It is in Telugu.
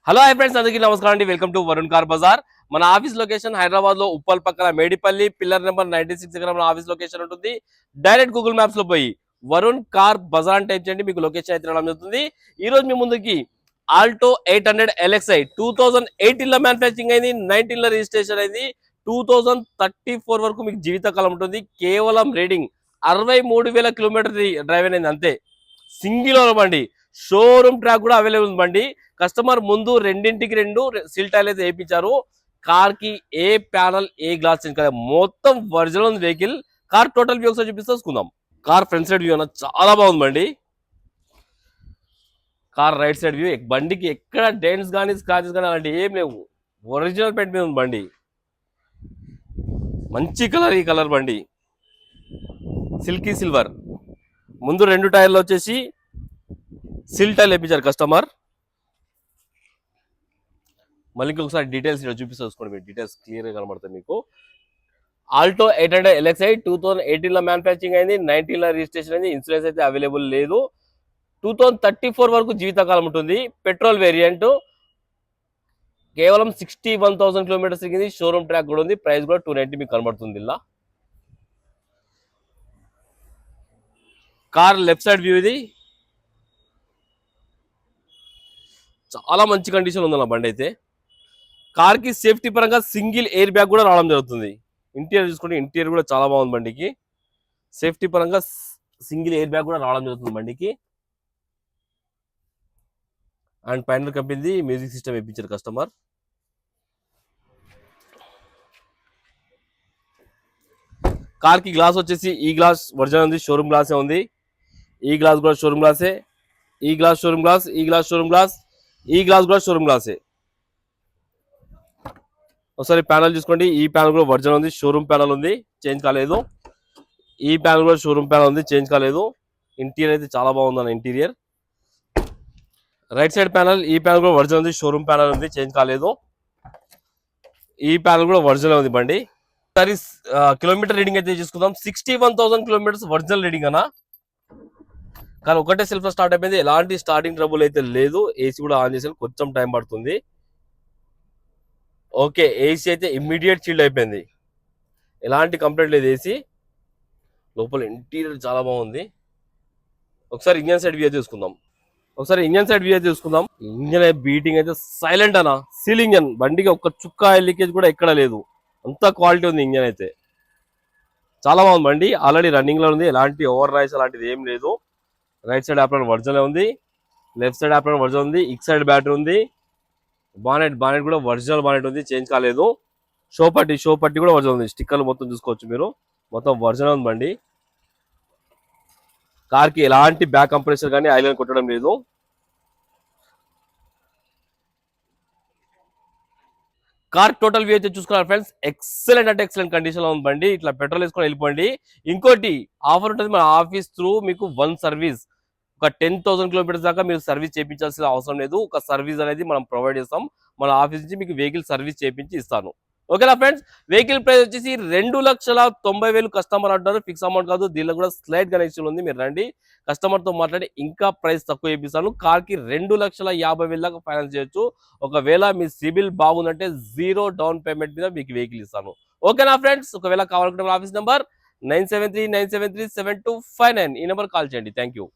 హలో హై ఫ్రెండ్స్, అందరికీ నమస్కారం అండి. Welcome to Varun car Bazaar. మన ఆఫీస్ లొకేషన్ హైదరాబాద్ లో ఉప్పల్ పక్కన మేడిపల్లి పిల్లర్ నెంబర్ 96 దగ్గర మన ఆఫీస్ లొకేషన్ ఉంటుంది. డైరెక్ట్ గూగుల్ మ్యాప్స్ లో పోయి వరుణ్ కార్ బజార్ అని టైప్ చేయండి, మీకు లొకేషన్ అయితే రావడం జరుగుతుంది. ఈ రోజు మీ ముందుకి ఆల్టో 800 LXi 2018 లో మ్యానుఫ్యాక్చరింగ్ అయింది, 19 లో రిజిస్ట్రేషన్ అయింది. 2034 వరకు మీకు జీవితకాలం ఉంటుంది. కేవలం రీడింగ్ 63,000 కిలోమీటర్ డ్రైవ్ అయింది అంతే. సింగిల్ ఓనర్ బండి, షోరూమ్ ట్రాక్ కూడా అవైలబుల్ ఉంది బండి. కస్టమర్ ముందు రెండింటికి రెండు సీల్ టైల్ అయితే వేయించారు. కార్ కి ఏ ప్యానల్ ఏ గ్లాస్ చేంజ్ కదా, మొత్తం ఒరిజినల్ ఉంది వెహికల్. కార్ టోటల్ వ్యూ ఒకసారి చూపిస్తాం. కార్ ఫ్రంట్ సైడ్ వ్యూ అన్న చాలా బాగుంది బండి. కార్ రైట్ సైడ్ వ్యూ, బండికి ఎక్కడ డెంట్స్ కానీ స్క్రాచెస్ కానీ అలాంటి ఏం లేవు. ఒరిజినల్ పెయింట్ మీద ఉంది బండి. మంచి కలర్, ఈ కలర్ బండి సిల్కీ సిల్వర్. ముందు రెండు టైర్లు వచ్చేసి సిల్ టైల్ వేయించారు కస్టమర్. మళ్ళీ ఇంకొకసారి డీటెయిల్స్ ఇక్కడ చూపిస్తుంది, మీరు డీటెయిల్స్ క్లియర్గా కనబడతాయి మీకు. ఆల్టో 800 LXi 2018 లో మ్యానుఫ్యాక్చరింగ్ అయింది, 19 లో రిజిస్ట్రేషన్ అయింది. ఇన్సూరెన్స్ అయితే అవైలబుల్ లేదు. 2034 వరకు జీవితకాలం ఉంటుంది. పెట్రోల్ వేరియంట్, కేవలం 61,000 కిలోమీటర్స్ తిరిగింది. షోరూమ్ ట్రాక్ కూడా ఉంది. ప్రైస్ కూడా 290 మీకు కనబడుతుంది. ఇలా కార్ లెఫ్ట్ సైడ్ వ్యూ, ఇది చాలా మంచి కండిషన్ ఉంది అన్న బండి అయితే. కార్ కి సేఫ్టీ పరంగా సింగిల్ ఎయిర్ బ్యాగ్ కూడా రావడం జరుగుతుంది. ఇంటీరియర్ చూసుకుంటే ఇంటీరియర్ కూడా చాలా బాగుంది బండికి. సేఫ్టీ పరంగా సింగిల్ ఎయిర్ బ్యాగ్ కూడా రావడం జరుగుతుంది బండికి. అండ్ పైన కంపెనీ మ్యూజిక్ సిస్టమ్ వేయించారు కస్టమర్. కార్ కి గ్లాస్ వచ్చేసి ఈ గ్లాస్ ఒరిజినల్ ఉంది, షోరూమ్ గ్లాసే ఉంది. ఈ గ్లాస్ కూడా షోరూమ్ గ్లాసే. ఈ గ్లాస్ షోరూమ్ గ్లాస్, ఈ గ్లాస్ షోరూమ్ గ్లాస్, ఈ గ్లాస్ కూడా షోరూమ్ గ్లాసే. ఒకసారి ప్యానల్ చూసుకోండి. ఈ ప్యానల్ కూడా ఒరిజినల్ ఉంది, షోరూమ్ ప్యానల్ ఉంది, చేంజ్ కాలేదు. ఈ ప్యానల్ కూడా షోరూమ్ ప్యానల్ ఉంది, చేంజ్ కాలేదు. ఇంటీరియర్ అయితే చాలా బాగుంది అన్న ఇంటీరియర్. రైట్ సైడ్ ప్యానల్, ఈ ప్యానల్ కూడా ఒరిజినల్ ఉంది, షోరూమ్ ప్యానల్ ఉంది, చేంజ్ కాలేదు. ఈ ప్యానల్ కూడా ఒరిజినల్ ఉంది బండి. సరే, కిలోమీటర్ రీడింగ్ అయితే చూసుకుందాం. 61,000 కిలోమీటర్స్ ఒరిజినల్ రీడింగ్ అన్న. కానీ ఒకటే సెల్ఫ్ స్టార్ట్ అయిపోయింది, ఎలాంటి స్టార్టింగ్ ట్రబుల్ అయితే లేదు. ఏసీ కూడా ఆన్ చేసాను, కొంచెం టైం పడుతుంది. ఓకే, ఏసీ అయితే ఇమ్మీడియట్ చిల్డ్ అయిపోయింది, ఎలాంటి కంప్లైంట్ లేదు. ఏసీ లోపల ఇంటీరియర్ చాలా బాగుంది. ఒకసారి ఇంజన్ సైడ్ వ్యూ చూసుకుందాం. ఇంజన్ బీటింగ్ అయితే సైలెంట్ అన్న, సీల్ ఇంజన్. బండికి ఒక్క చుక్క లీకేజ్ కూడా ఎక్కడ లేదు, అంత క్వాలిటీ ఉంది ఇంజన్ అయితే. చాలా బాగుంది బండి, ఆల్రెడీ రన్నింగ్ లో ఉంది. ఎలాంటి ఓవర్ రైస్ అలాంటిది ఏం లేదు. రైట్ సైడ్ యాప్లర్ ఒరిజినల్ ఉంది, లెఫ్ట్ సైడ్ యాప్లర్ ఒరిజినల్ ఉంది. ఇక్ సైడ్ బ్యాటరీ ఉంది. బానెట్ కూడా ఒరిజినల్ బానెట్ ఉంది, చేంజ్ కాలేదు. షో పట్టి కూడా ఒరిజినల్ ఉంది. స్టిక్కర్లు మొత్తం చూసుకోవచ్చు మీరు, మొత్తం ఒరిజినల్ ఉంది బండి. కార్ కి ఎలాంటి బ్యాక్ కంప్రెసర్ కానీ ఆయిల్ కొట్టడం లేదు. కార్ టోటల్ వ్యూ అయితే చూసుకున్నారు ఫ్రెండ్స్, ఎక్సలెంట్ అంటే ఎక్సలెంట్ కండిషన్ లో ఉంది బండి. ఇట్లా పెట్రోల్ వేసుకొని వెళ్ళిపోండి. ఇంకోటి ఆఫర్ ఉంటుంది మన ఆఫీస్ త్రూ, మీకు 1 సర్వీస్, ఒక 10,000 కిలోమీటర్స్ దాకా మీరు సర్వీస్ చేయించాల్సిన అవసరం లేదు. ఒక సర్వీస్ అనేది మనం ప్రొవైడ్ చేస్తాం. మన ఆఫీస్ నుంచి మీకు వెహికల్ సర్వీస్ చేయించి ఇస్తాను. ఓకేనా ఫ్రెండ్స్. వెహికల్ ప్రైస్ వచ్చేసి 2,90,000 కస్టమర్ అంటారు, ఫిక్స్ అమౌంట్ కాదు. దీనిలో కూడా స్లైడ్ కనెక్షన్ ఉంది, మీరు రండి, కస్టమర్ తో మాట్లాడి ఇంకా ప్రైస్ తక్కువ చేపిస్తాను. కార్ కి 2,50,000 దాకా ఫైనాన్స్ చేయొచ్చు. ఒకవేళ మీ సిబిల్ బాగుందంటే 0 డౌన్ పేమెంట్ మీద మీకు వెహికల్ ఇస్తాను. ఓకేనా ఫ్రెండ్స్. ఒకవేళ కావాలనుకుంటే ఆఫీస్ నెంబర్ 973973729, ఈ నెంబర్ కాల్ చేయండి. Thank you.